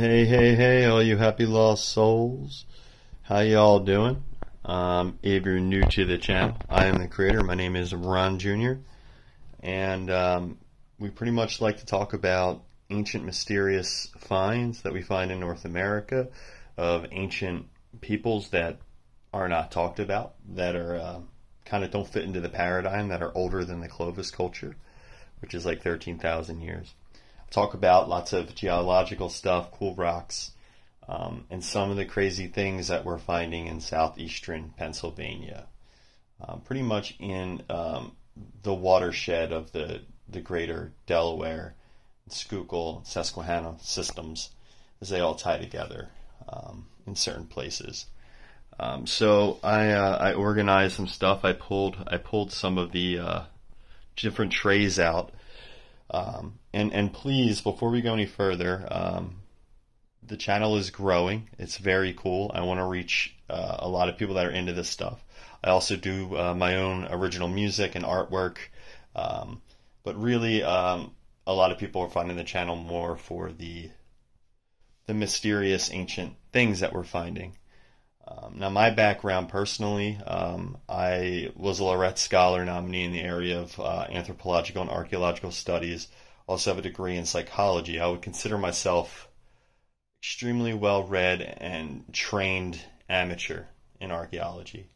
Hey, all you happy lost souls. How y'all doing? If you're new to the channel, I am the creator. My name is Ron Jr. And we pretty much like to talk about ancient mysterious finds that we find in North America of ancient peoples that are not talked about, that are kind of don't fit into the paradigm, that are older than the Clovis culture, which is like 13,000 years. Talk about lots of geological stuff, cool rocks, and some of the crazy things that we're finding in southeastern Pennsylvania, pretty much in the watershed of the greater Delaware, Schuylkill, Susquehanna systems, as they all tie together in certain places. So I organized some stuff. I pulled some of the different trays out. And please, before we go any further, the channel is growing. It's very cool. I want to reach a lot of people that are into this stuff. I also do my own original music and artwork, but really a lot of people are finding the channel more for the mysterious ancient things that we're finding. Now, my background personally, I was a Laureate Scholar nominee in the area of anthropological and archaeological studies. Also have a degree in psychology. I would consider myself extremely well-read and trained amateur in archaeology.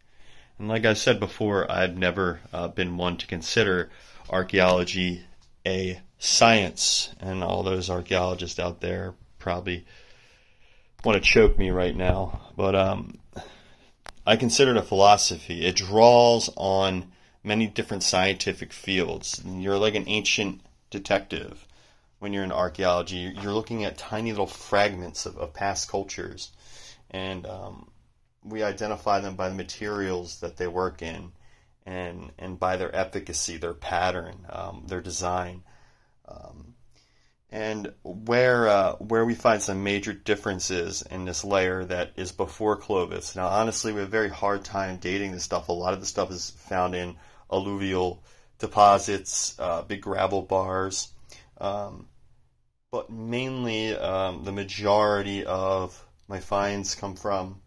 And like I said before, I've never been one to consider archaeology a science. And all those archaeologists out there probably want to choke me right now. But I consider it a philosophy. It draws on many different scientific fields. You're like an ancient detective when you're in archaeology. You're looking at tiny little fragments of past cultures, and we identify them by the materials that they work in, and by their efficacy, their pattern, their design. And where we find some major differences in this layer that is before Clovis. Now, honestly, we have a very hard time dating this stuff. A lot of the stuff is found in alluvial deposits, big gravel bars, but mainly the majority of my finds come from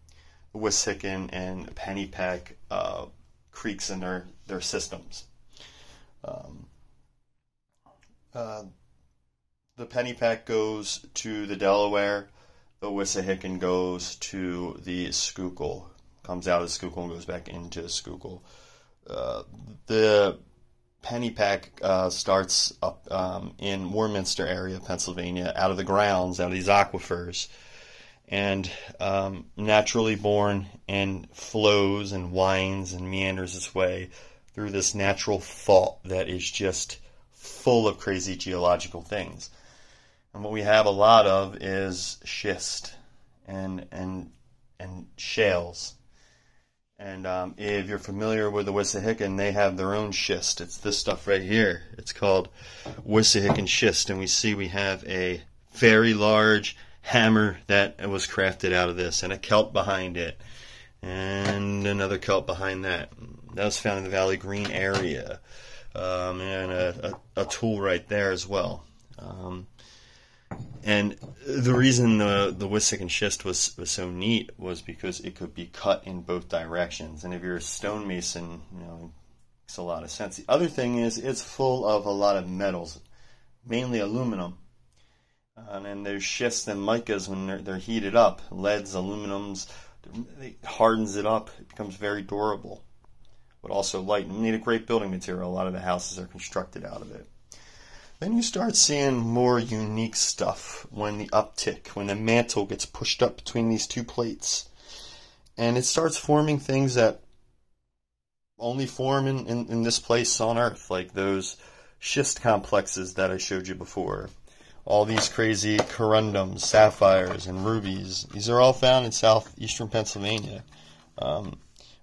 the Wissahickon and Pennypack creeks and their systems. The Pennypack goes to the Delaware. The Wissahickon goes to the Schuylkill. Comes out of Schuylkill and goes back into Schuylkill. The Pennypack starts up in Warminster area of Pennsylvania, out of the grounds, out of these aquifers, and naturally born, and flows and winds and meanders its way through this natural fault that is just full of crazy geological things. And what we have a lot of is schist and shales. And if you're familiar with the Wissahickon, they have their own schist. It's this stuff right here. It's called Wissahickon schist. And we have a very large hammer that was crafted out of this, and a kelp behind it, and another kelp behind that. That was found in the Valley Green area. And a tool right there as well. And the reason the Wissahickon schist was so neat was because it could be cut in both directions. And if you're a stonemason, it makes a lot of sense. The other thing is it's full of a lot of metals, mainly aluminum. And then there's schists and micas when they're heated up. Leads, aluminums, it hardens it up. It becomes very durable, but also light. And we need a great building material. A lot of the houses are constructed out of it. Then you start seeing more unique stuff when the mantle gets pushed up between these two plates. And it starts forming things that only form in this place on Earth, like those schist complexes that I showed you before. All these crazy corundums, sapphires, and rubies. These are all found in southeastern Pennsylvania.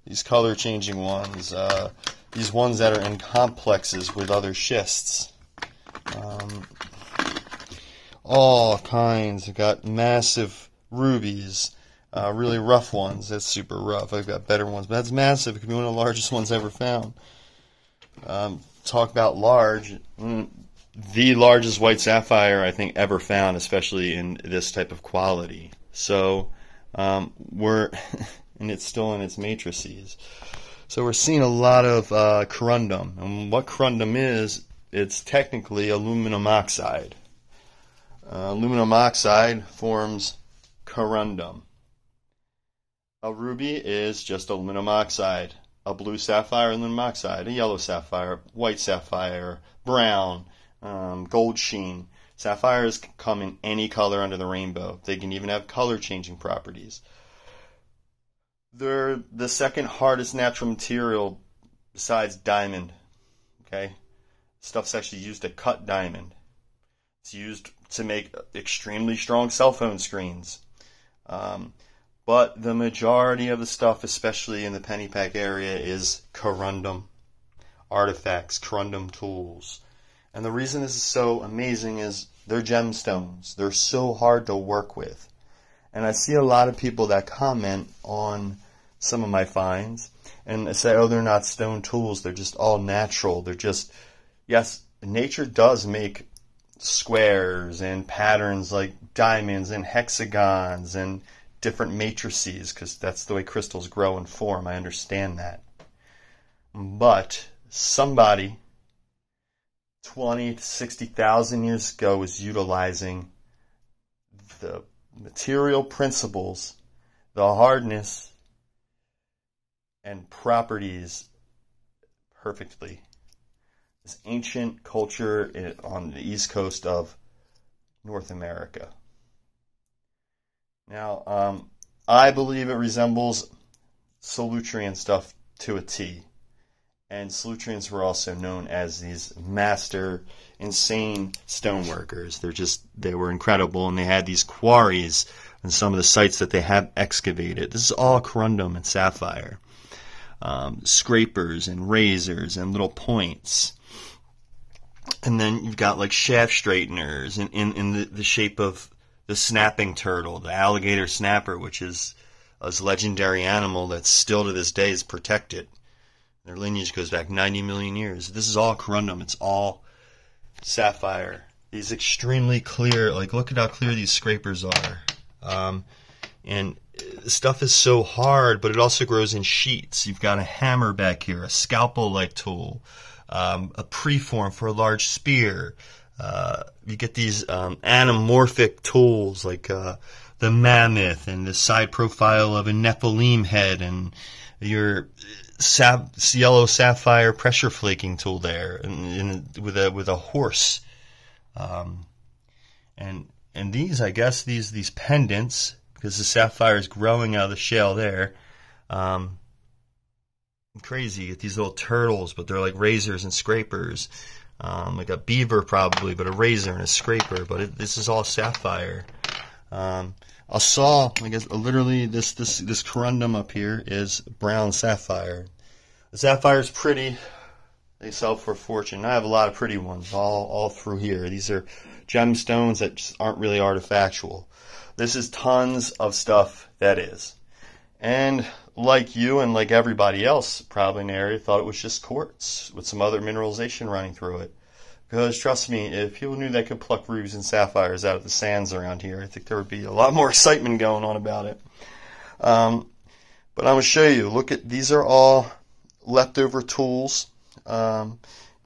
These color-changing ones, these ones that are in complexes with other schists. All kinds. I've got massive rubies, really rough ones. That's super rough. I've got better ones, but that's massive. It could be one of the largest ones ever found. Talk about large. the largest white sapphire I think ever found, especially in this type of quality. So we're, and it's still in its matrices. So we're seeing a lot of corundum. And what corundum is, it's technically aluminum oxide. Aluminum oxide forms corundum. A ruby is just aluminum oxide. A blue sapphire, aluminum oxide. A yellow sapphire, white sapphire, brown, gold sheen. Sapphires come in any color under the rainbow. They can even have color changing properties. They're the second hardest natural material besides diamond. Okay? Stuff's actually used to cut diamond. It's used to make extremely strong cell phone screens. But the majority of the stuff, especially in the Pennypack area, is corundum artifacts, corundum tools. And the reason this is so amazing is they're gemstones. They're so hard to work with. And I see a lot of people that comment on some of my finds and say, oh, they're not stone tools. They're just all natural. They're just, yes, nature does make squares and patterns like diamonds and hexagons and different matrices, because that's the way crystals grow and form. I understand that. But somebody 20 to 60,000 years ago was utilizing the material principles, the hardness, and properties perfectly. This ancient culture on the east coast of North America. Now, I believe it resembles Solutrean stuff to a T. And Solutreans were also known as these master, insane stoneworkers. They were incredible, and they had these quarries on some of the sites that they have excavated. This is all corundum and sapphire. Scrapers and razors and little points. And then you've got like shaft straighteners in the shape of the snapping turtle, the alligator snapper, which is a legendary animal that still to this day is protected. Their lineage goes back 90 million years. This is all corundum. It's all sapphire. These extremely clear, like look at how clear these scrapers are. And the stuff is so hard, but it also grows in sheets. You've got a hammer back here, a scalpel-like tool, a preform for a large spear. You get these anamorphic tools like the mammoth and the side profile of a Nephilim head, and your yellow sapphire pressure flaking tool there, and with a horse. And these, I guess, these pendants, because the sapphire is growing out of the shale there. Crazy. You get these little turtles, but they're like razors and scrapers. Like a beaver probably, but a razor and a scraper. But this is all sapphire. I saw, I guess, literally this corundum up here is brown sapphire. The sapphire is pretty. They sell for a fortune. I have a lot of pretty ones all through here. These are gemstones that just aren't really artifactual. This is tons of stuff that is. And like you and like everybody else probably in the area thought it was just quartz with some other mineralization running through it. Because trust me, if people knew they could pluck rubies and sapphires out of the sands around here, I think there would be a lot more excitement going on about it. But I'm going to show you. Look at, these are all leftover tools. And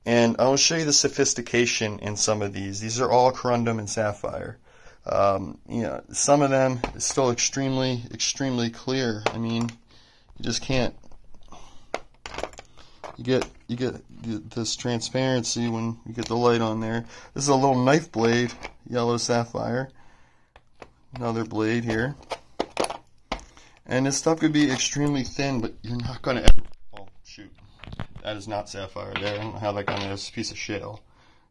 I will show you the sophistication in some of these. These are all corundum and sapphire. Some of them is still extremely, extremely clear. I mean, you just can't. You get this transparency when you get the light on there. This is a little knife blade, yellow sapphire. Another blade here. And this stuff could be extremely thin, but you're not going to. Oh shoot. That is not sapphire there. I don't know how that got in there. It's a piece of shale.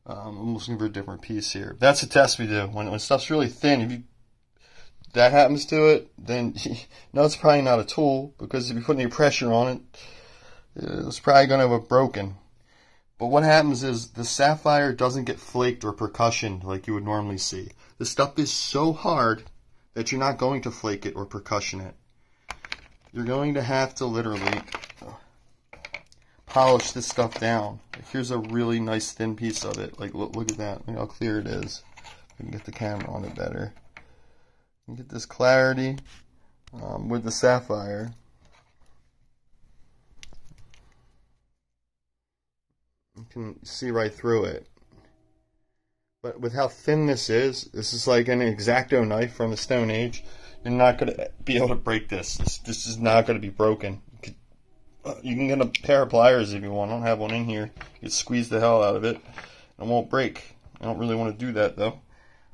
I'm looking for a different piece here. That's a test we do. When stuff's really thin, if that happens to it, then no, it's probably not a tool, because if you put any pressure on it, it's probably going to have broken. But what happens is the sapphire doesn't get flaked or percussioned like you would normally see. The stuff is so hard that you're not going to flake it or percussion it. You're going to have to literally polish this stuff down. Like, here's a really nice thin piece of it. Like, look at that. Look how clear it is. I can get the camera on it better. You get this clarity with the sapphire. You can see right through it. But with how thin this is like an X-Acto knife from the Stone Age. You're not going to be able to break this. This is not going to be broken. You can get a pair of pliers if you want. I don't have one in here. You can squeeze the hell out of it. It won't break. I don't really want to do that though.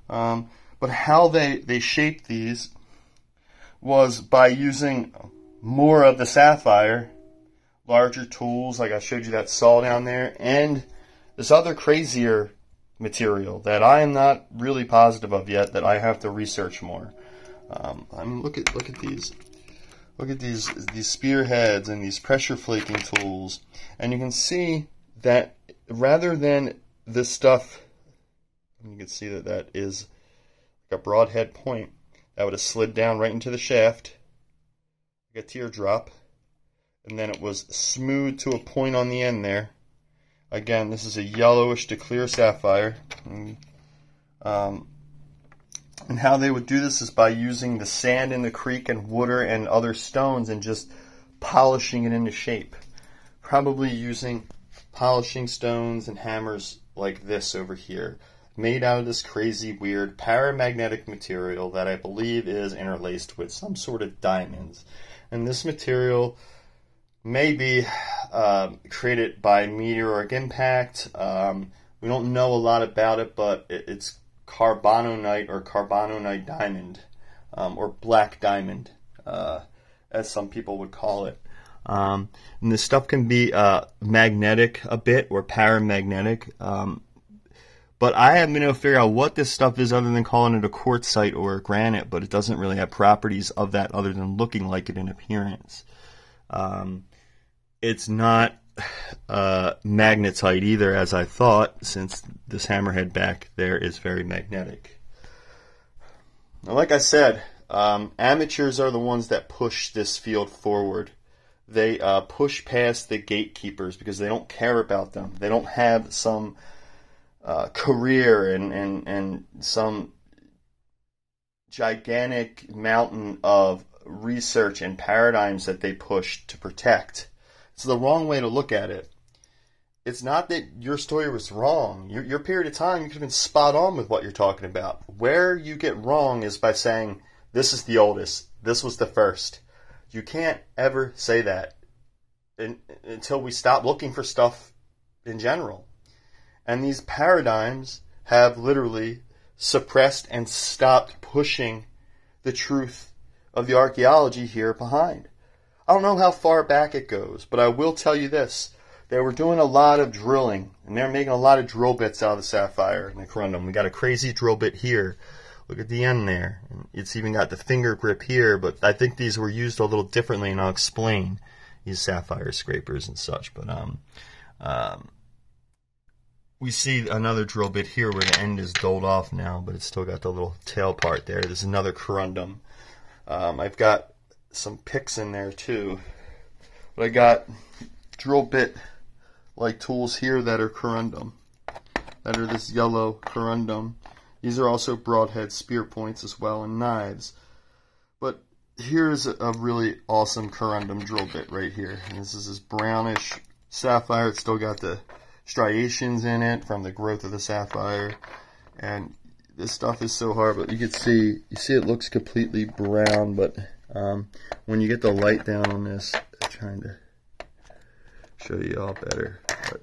But how they shaped these was by using more of the sapphire, larger tools, like I showed you that saw down there, and this other crazier material that I am not really positive of yet, that I have to research more. I mean, look at these. Look at these spearheads and these pressure flaking tools, and you can see that rather than this stuff, you can see that is like a broadhead point that would have slid down right into the shaft, like a teardrop, and then it was smooth to a point on the end there. Again, this is a yellowish to clear sapphire. And how they would do this is by using the sand in the creek and water and other stones and just polishing it into shape. Probably using polishing stones and hammers like this over here, made out of this crazy weird paramagnetic material that I believe is interlaced with some sort of diamonds. And this material may be created by meteoric impact. We don't know a lot about it, but it's carbononite or carbononite diamond, or black diamond, as some people would call it. And this stuff can be magnetic a bit, or paramagnetic. But I haven't been able to figure out what this stuff is other than calling it a quartzite or a granite, but it doesn't really have properties of that other than looking like it in appearance. It's not magnetite either, as I thought, since this hammerhead back there is very magnetic. Now, like I said, amateurs are the ones that push this field forward. They push past the gatekeepers because they don't care about them. They don't have some career and some gigantic mountain of research and paradigms that they push to protect. It's the wrong way to look at it. It's not that your story was wrong. Your period of time, you could have been spot on with what you're talking about. Where you get wrong is by saying, this is the oldest, this was the first. You can't ever say that until we stop looking for stuff in general. And these paradigms have literally suppressed and stopped pushing the truth of the archaeology here behind. I don't know how far back it goes, but I will tell you this. They were doing a lot of drilling, and they're making a lot of drill bits out of the sapphire and the corundum. We got a crazy drill bit here. Look at the end there. It's even got the finger grip here, but I think these were used a little differently, and I'll explain these sapphire scrapers and such. But we see another drill bit here where the end is doled off now, but it's still got the little tail part there. There's another corundum. I've got some picks in there too, but I got drill bit like tools here that are corundum, that are this yellow corundum. These are also broadhead spear points as well, and knives. But here's a really awesome corundum drill bit right here. And this is this brownish sapphire. It's still got the striations in it from the growth of the sapphire, and this stuff is so hard. But you can see, it looks completely brown, but when you get the light down on this, I'm trying to show you all better. But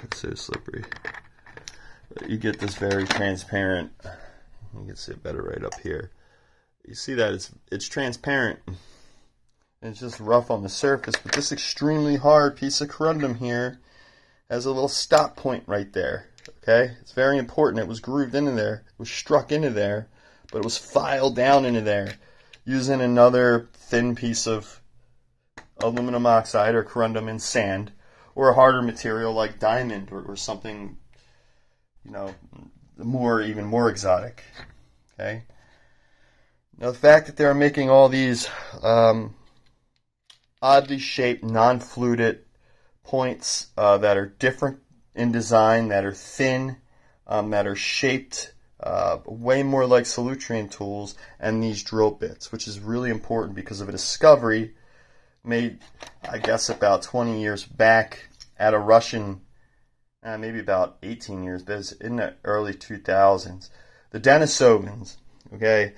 it's so slippery. But you get this very transparent. You can see it better right up here. You see that it's transparent. And it's just rough on the surface, but this extremely hard piece of corundum here has a little stop point right there. Okay, it's very important. It was grooved into there, it was struck into there, but it was filed down into there using another thin piece of aluminum oxide or corundum in sand, or a harder material like diamond or something, you know, even more exotic. Okay. Now the fact that they're making all these oddly shaped, non-fluted points that are different in design, that are thin, that are shaped way more like Solutrean tools, and these drill bits, which is really important because of a discovery made, I guess, about 20 years back at a Russian, maybe about 18 years, but it's in the early 2000s. The Denisovans, okay,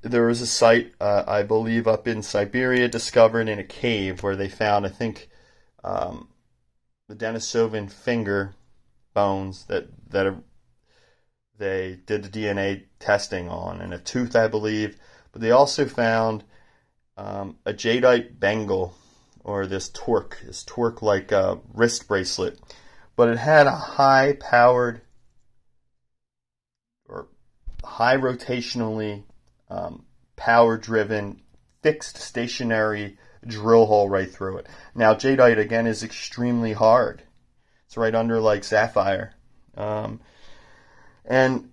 there was a site, I believe, up in Siberia, discovered in a cave where they found, I think, the Denisovan finger bones that they did the DNA testing on, and a tooth, I believe. But they also found a jadeite bangle, or this torque-like wrist bracelet. But it had a high-powered or high rotationally power-driven, fixed stationary drill hole right through it. Now, jadeite, again, is extremely hard. It's right under, like, sapphire. And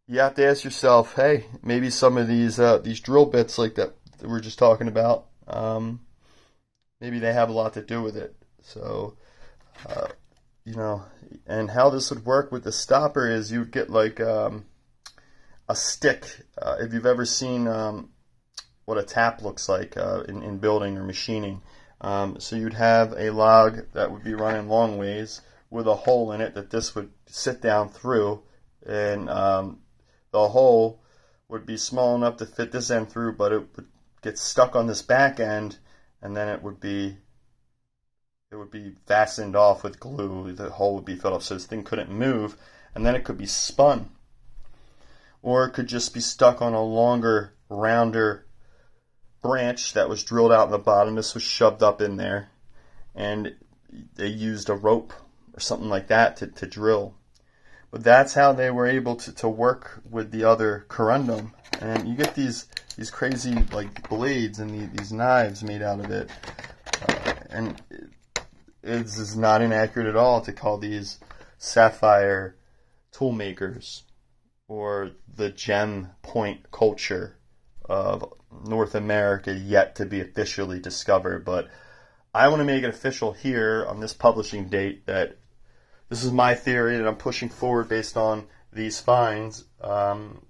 you have to ask yourself, hey, maybe some of these drill bits like that we're just talking about, maybe they have a lot to do with it. So, you know, and how this would work with the stopper is you'd get like a stick. If you've ever seen what a tap looks like in building or machining. So you'd have a log that would be running long ways with a hole in it that this would sit down through, and the hole would be small enough to fit this end through, but it would get stuck on this back end, and then it would be fastened off with glue. The hole would be filled up so this thing couldn't move, and then it could be spun. Or it could just be stuck on a longer, rounder branch that was drilled out in the bottom. This was shoved up in there, and they used a rope or something like that to drill. But that's how they were able to work with the other corundum. And you get these crazy like blades and these knives made out of it. And it is not inaccurate at all to call these sapphire tool makers, or the gem point culture of North America yet to be officially discovered. But I want to make it official here on this publishing date that this is my theory that I'm pushing forward based on these finds,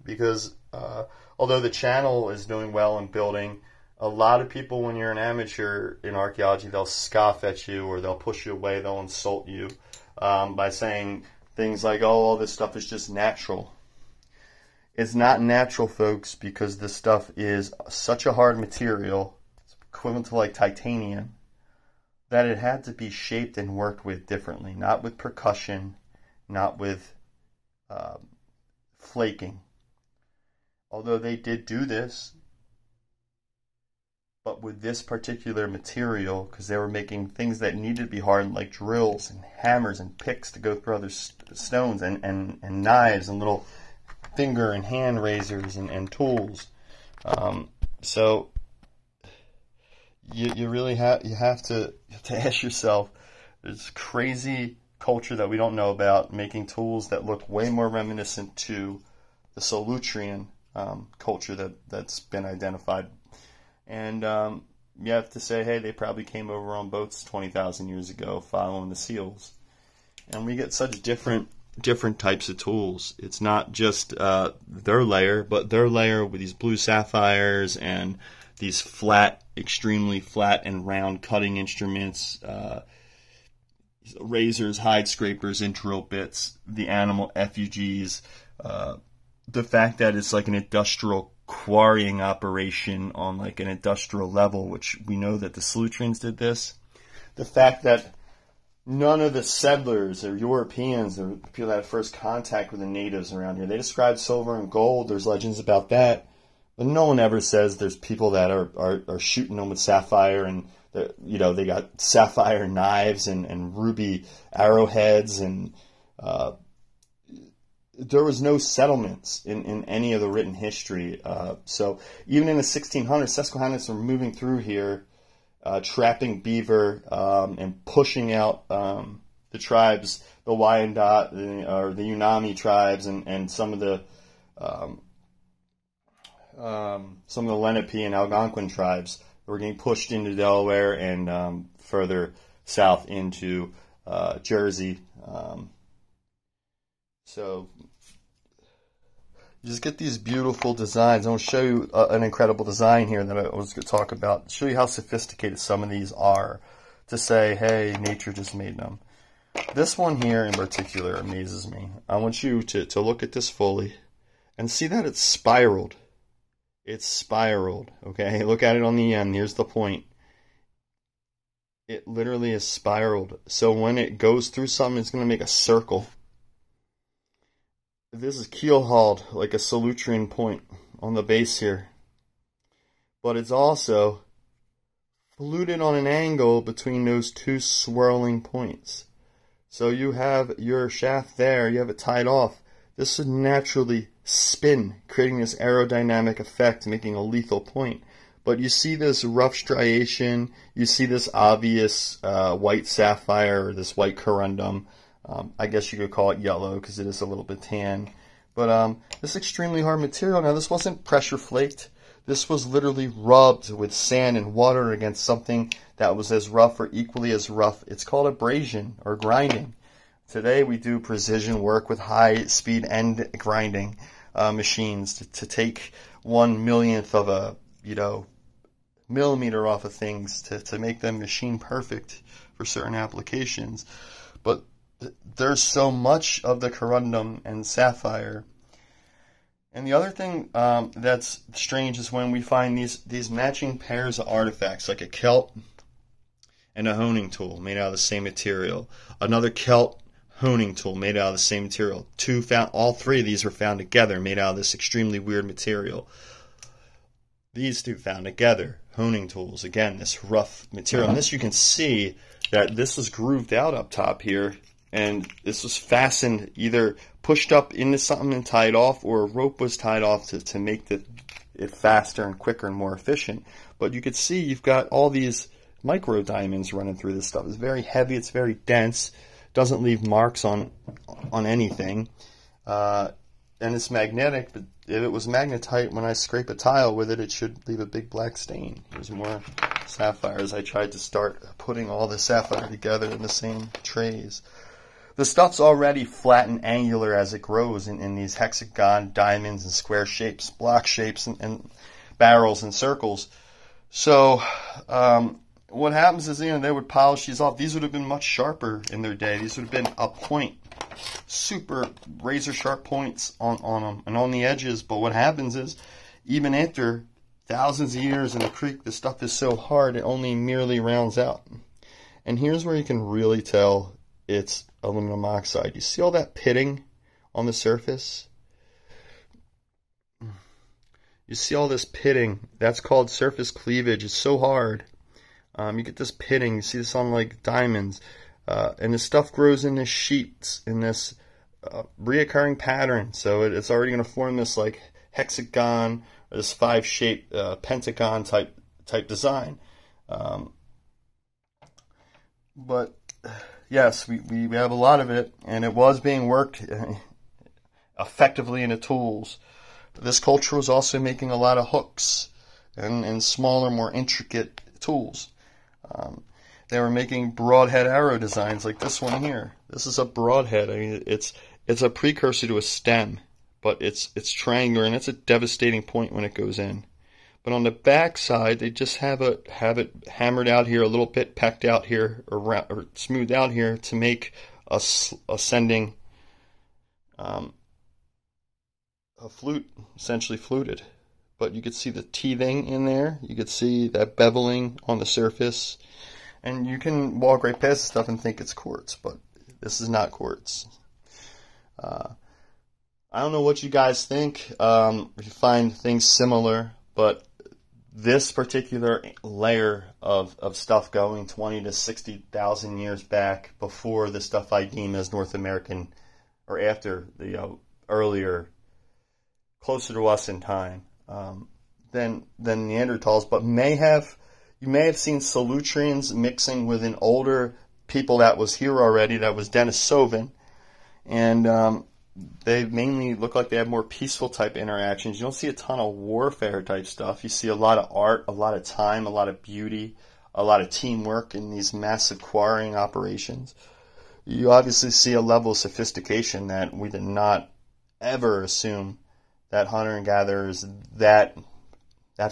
because although the channel is doing well in building, a lot of people, when you're an amateur in archaeology, they'll scoff at you, or they'll push you away, they'll insult you by saying things like, oh, all this stuff is just natural. It's not natural, folks, because this stuff is such a hard material, it's equivalent to like titanium, that it had to be shaped and worked with differently, not with percussion, not with flaking. Although they did do this, but with this particular material, because they were making things that needed to be hardened, like drills and hammers and picks to go through other stones, and knives and little finger and hand razors and tools. So you really have to ask yourself, this crazy culture that we don't know about, making tools that look way more reminiscent to the Solutrean culture that's been identified. And you have to say, hey, they probably came over on boats 20,000 years ago following the seals. And we get such different types of tools. It's not just their layer, but their layer with these blue sapphires and these flat, extremely flat and round cutting instruments, razors, hide scrapers, and drill bits, the animal effigies, the fact that it's like an industrial quarrying operation on like an industrial level, which we know that the Solutreans did this. The fact that none of the settlers or Europeans or people that had first contact with the natives around here, they described silver and gold. There's legends about that. But no one ever says there's people that are shooting them with sapphire, and they got sapphire knives and ruby arrowheads, and there was no settlements in any of the written history. So even in the 1600s, Susquehannocks were moving through here, trapping beaver and pushing out the tribes, the Wyandotte or the Unami tribes, and some of the Lenape and Algonquin tribes that were getting pushed into Delaware and further south into Jersey. So you just get these beautiful designs. I'm going to show you an incredible design here that I was going to talk about. Show you how sophisticated some of these are. To say, hey, nature just made them. This one here in particular amazes me. I want you to look at this fully and see that it's spiraled. It's spiraled, okay? Look at it on the end. Here's the point. It literally is spiraled. So when it goes through something, it's going to make a circle. This is keel-hauled like a Solutrean point on the base here. But it's also fluted on an angle between those two swirling points. So you have your shaft there, you have it tied off. This would naturally spin, creating this aerodynamic effect, making a lethal point. But you see this rough striation, you see this obvious white sapphire, or this white corundum. I guess you could call it yellow because it is a little bit tan. But this extremely hard material. Now this wasn't pressure flaked. This was literally rubbed with sand and water against something that was as rough or equally as rough. It's called abrasion or grinding. Today we do precision work with high-speed end grinding machines to take 1/1,000,000th of a millimeter off of things to make them machine perfect for certain applications. But there's so much of the corundum and sapphire. And the other thing that's strange is when we find these matching pairs of artifacts, like a celt and a honing tool made out of the same material. Another celt honing tool made out of the same material. All three of these were found together, made out of this extremely weird material. These two found together, honing tools, again, this rough material. And this, you can see that this was grooved out up top here, and this was fastened, either pushed up into something and tied off, or a rope was tied off to make it faster and quicker and more efficient. But you could see you've got all these micro diamonds running through this stuff. It's very heavy, it's very dense, doesn't leave marks on anything, and it's magnetic. But if it was magnetite, when I scrape a tile with it, it should leave a big black stain. There's more sapphires. I tried to start putting all the sapphire together in the same trays. The stuff's already flat and angular as it grows in these hexagon, diamonds, and square shapes, block shapes, and barrels and circles. So what happens is, they would polish these off. These would have been much sharper in their day. These would have been a point, super razor sharp points on them and on the edges. But what happens is, even after thousands of years in the creek, the stuff is so hard it only merely rounds out. And here's where you can really tell it's aluminum oxide. You see all that pitting on the surface? You see all this pitting? That's called surface cleavage. It's so hard. You get this pitting. You see this on like diamonds. And this stuff grows in this sheets, in this reoccurring pattern. So it's already going to form this like hexagon, or this 5-shaped pentagon type design. But yes, we have a lot of it, and it was being worked effectively into tools. This culture was also making a lot of hooks and smaller, more intricate tools. They were making broadhead arrow designs like this one here. This is a broadhead. I mean, it's a precursor to a stem, but it's triangular, and it's a devastating point when it goes in. But on the back side, they just have it hammered out here a little bit, pecked out here, or smoothed out here to make a ascending a flute, essentially fluted. But you could see the teething in there. You could see that beveling on the surface. And you can walk right past the stuff and think it's quartz, but this is not quartz. I don't know what you guys think, if you find things similar, but this particular layer of stuff going 20 to 60,000 years back, before the stuff I deem as North American, or after the earlier, closer to us in time, than Neanderthals, but you may have seen Solutreans mixing with an older people that was here already that was Denisovan, and they mainly look like they have more peaceful type interactions. You don't see a ton of warfare type stuff. You see a lot of art, a lot of time, a lot of beauty, a lot of teamwork in these massive quarrying operations. You obviously see a level of sophistication that we did not ever assume that hunter and gatherers that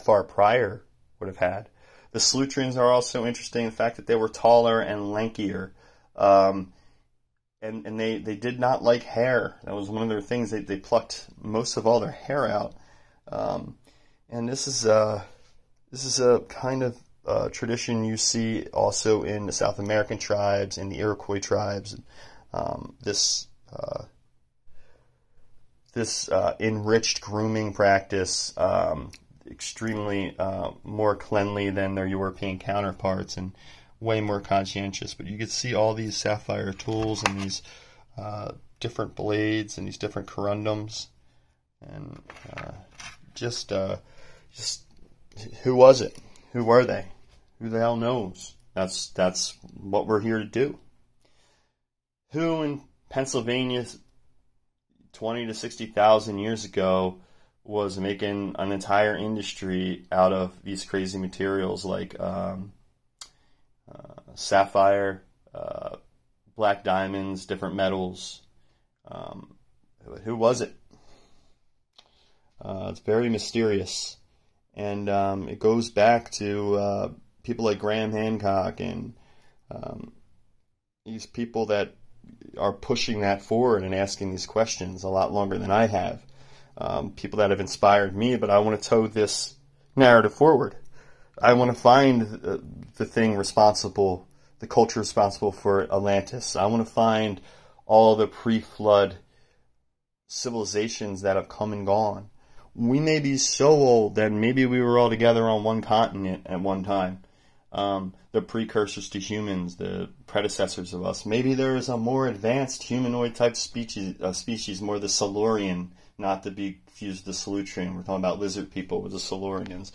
far prior would have had. The Slutrians are also interesting, the fact that they were taller and lankier. And they did not like hair. That was one of their things. They plucked most of all their hair out. And this is a kind of tradition you see also in the South American tribes and the Iroquois tribes. This enriched grooming practice, extremely more cleanly than their European counterparts, and way more conscientious. But you could see all these sapphire tools and these different blades and these different corundums, and just who was it? Who were they? Who the hell knows? That's what we're here to do. Who in Pennsylvania 20 to 60,000 years ago was making an entire industry out of these crazy materials like sapphire, black diamonds, different metals? Who was it? It's very mysterious, and it goes back to people like Graham Hancock and these people that are pushing that forward and asking these questions a lot longer than I have. People that have inspired me, but I want to tow this narrative forward. I want to find the thing responsible, the culture responsible for Atlantis. I want to find all the pre-flood civilizations that have come and gone. We may be so old that maybe we were all together on one continent at one time. The precursors to humans, the predecessors of us. Maybe there is a more advanced humanoid type species, more the Silurian, not to be confused with the Salutrian. We're talking about lizard people with the Silurians.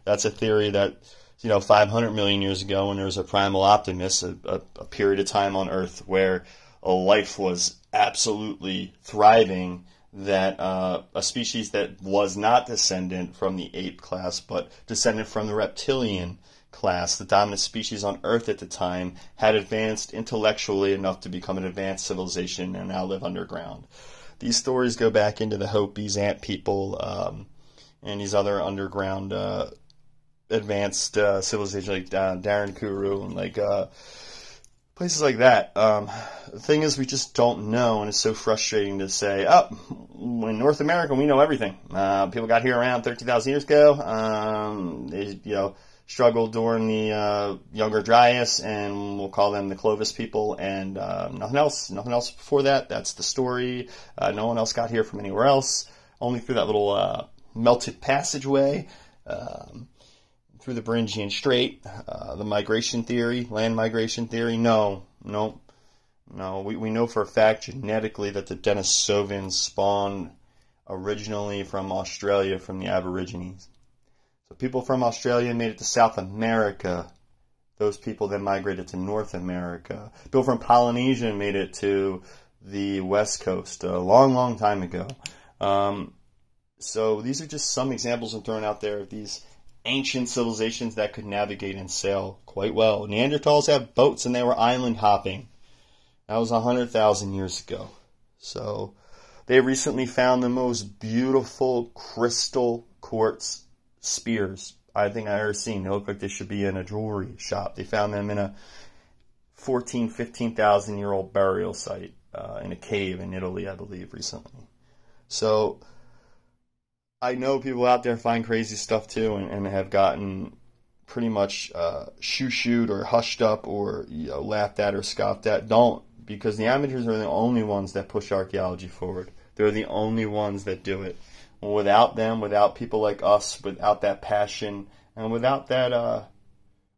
That's a theory that, 500 million years ago, when there was a primal optimus, a period of time on Earth where life was absolutely thriving, that a species that was not descendant from the ape class, but descendant from the reptilian class, the dominant species on Earth at the time, had advanced intellectually enough to become an advanced civilization and now live underground. These stories go back into the Hopis, ant people, and these other underground advanced civilizations like Darren Kuru and like places like that. The thing is, we just don't know, and it's so frustrating to say, in North America, we know everything. People got here around 13,000 years ago. They, struggled during the Younger Dryas, and we'll call them the Clovis people, and nothing else before that. That's the story. No one else got here from anywhere else, only through that little melted passageway through the Beringian Strait. The migration theory, land migration theory, no. We know for a fact genetically that the Denisovans spawned originally from Australia, from the Aborigines. So people from Australia made it to South America. Those people then migrated to North America. People from Polynesia made it to the West Coast a long, long time ago. So these are just some examples I'm throwing out there of these ancient civilizations that could navigate and sail quite well. Neanderthals have boats and they were island hopping. That was 100,000 years ago. So they recently found the most beautiful crystal quartz spears I think I've ever seen. They look like they should be in a jewelry shop. They found them in a 15,000 year old burial site in a cave in Italy, I believe, recently. So I know people out there find crazy stuff too, and have gotten pretty much shoo-shooed or hushed up or laughed at or scoffed at. Don't, because the amateurs are the only ones that push archaeology forward. They're the only ones that do it. Without them, without people like us, without that passion, and without that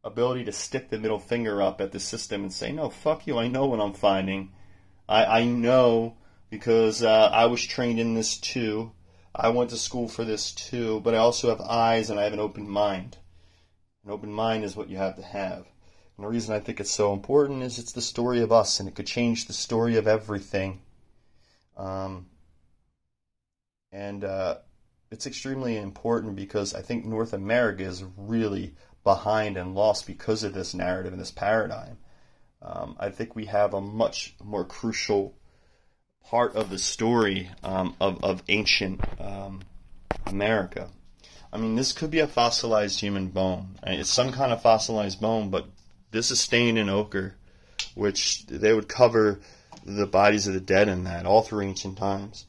ability to stick the middle finger up at the system and say, no, fuck you, I know what I'm finding. I know because I was trained in this too. I went to school for this too, but I also have eyes and I have an open mind. An open mind is what you have to have. And the reason I think it's so important is it's the story of us, and it could change the story of everything. It's extremely important because I think North America is really behind and lost because of this narrative and this paradigm. I think we have a much more crucial part of the story of ancient America. I mean, this could be a fossilized human bone. It's some kind of fossilized bone, but this is stained in ochre, which they would cover the bodies of the dead in that all through ancient times.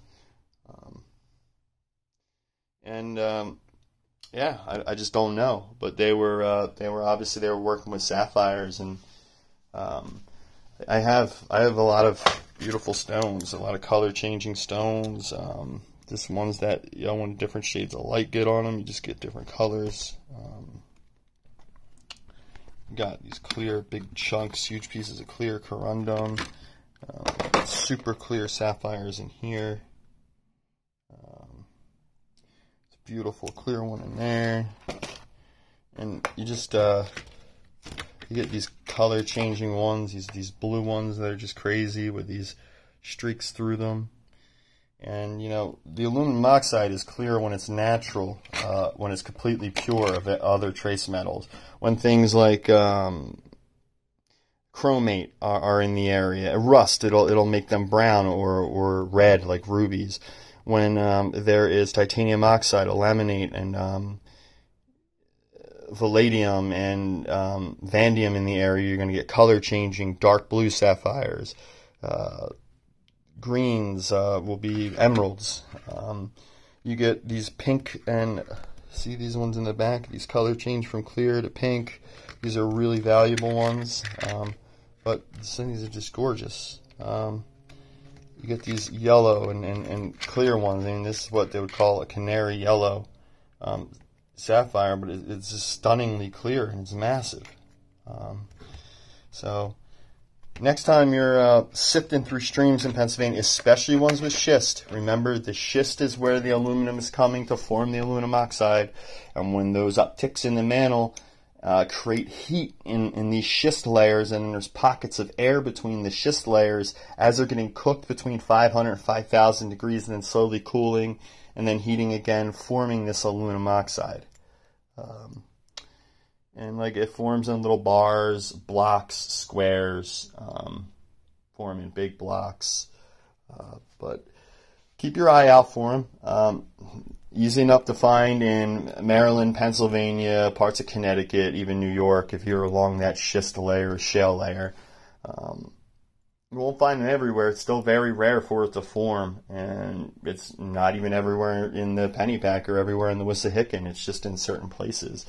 Yeah, I just don't know. But they were obviously they were working with sapphires, and I have a lot of beautiful stones, a lot of color changing stones. Just ones that when different shades of light get on them, you just get different colors. Got these clear, big chunks, huge pieces of clear corundum. Super clear sapphires in here. It's a beautiful clear one in there. And you just you get these color changing ones, these blue ones that are just crazy with these streaks through them. And the aluminum oxide is clear when it's natural, when it's completely pure of other trace metals. When things like chromate are in the area, rust, it'll make them brown or red like rubies. When there is titanium oxide, aluminate, and palladium and vanadium in the area, you're going to get color changing, dark blue sapphires. Greens will be emeralds. You get these pink, and see these ones in the back? These color change from clear to pink. These are really valuable ones, but some of these are just gorgeous. You get these yellow and clear ones. I mean, this is what they would call a canary yellow sapphire, but it's just stunningly clear, and it's massive. So next time you're sifting through streams in Pennsylvania, especially ones with schist, remember the schist is where the aluminum is coming to form the aluminum oxide. And when those upticks in the mantle create heat in these schist layers, and there's pockets of air between the schist layers as they're getting cooked between 500 and 5,000 degrees, and then slowly cooling and then heating again, forming this aluminum oxide. And like it forms in little bars, blocks, squares, form in big blocks. But keep your eye out for them. Easy enough to find in Maryland, Pennsylvania, parts of Connecticut, even New York, if you're along that schist layer or shale layer. You won't find them everywhere. It's still very rare for it to form, and it's not even everywhere in the Pennypack or everywhere in the Wissahickon. It's just in certain places.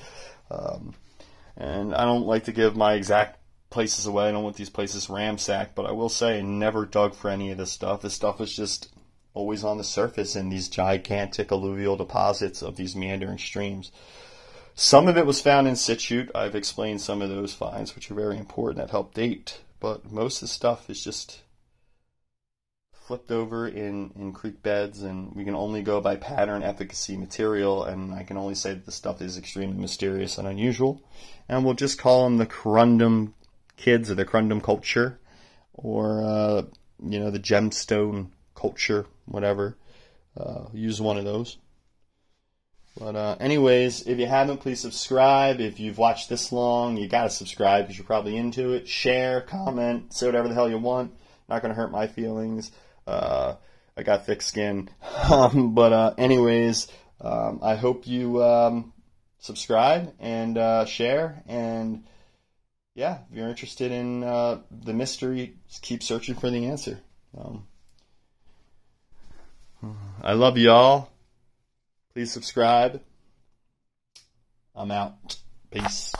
And I don't like to give my exact places away. I don't want these places ransacked, but I will say I never dug for any of this stuff. This stuff is just always on the surface in these gigantic alluvial deposits of these meandering streams. Some of it was found in situ. I've explained some of those finds, which are very important, that help date. But most of the stuff is just flipped over in creek beds, and we can only go by pattern, efficacy, material, and I can only say that the stuff is extremely mysterious and unusual. And we'll just call them the corundum kids, or the corundum culture, or the gemstone culture, whatever. Use one of those. But anyways, if you haven't, please subscribe. If you've watched this long, you gotta subscribe because you're probably into it. Share, comment, say whatever the hell you want. Not gonna hurt my feelings. I got thick skin. Anyways, I hope you subscribe and share. And yeah, if you're interested in the mystery, just keep searching for the answer. I love y'all. Please subscribe. I'm out. Peace.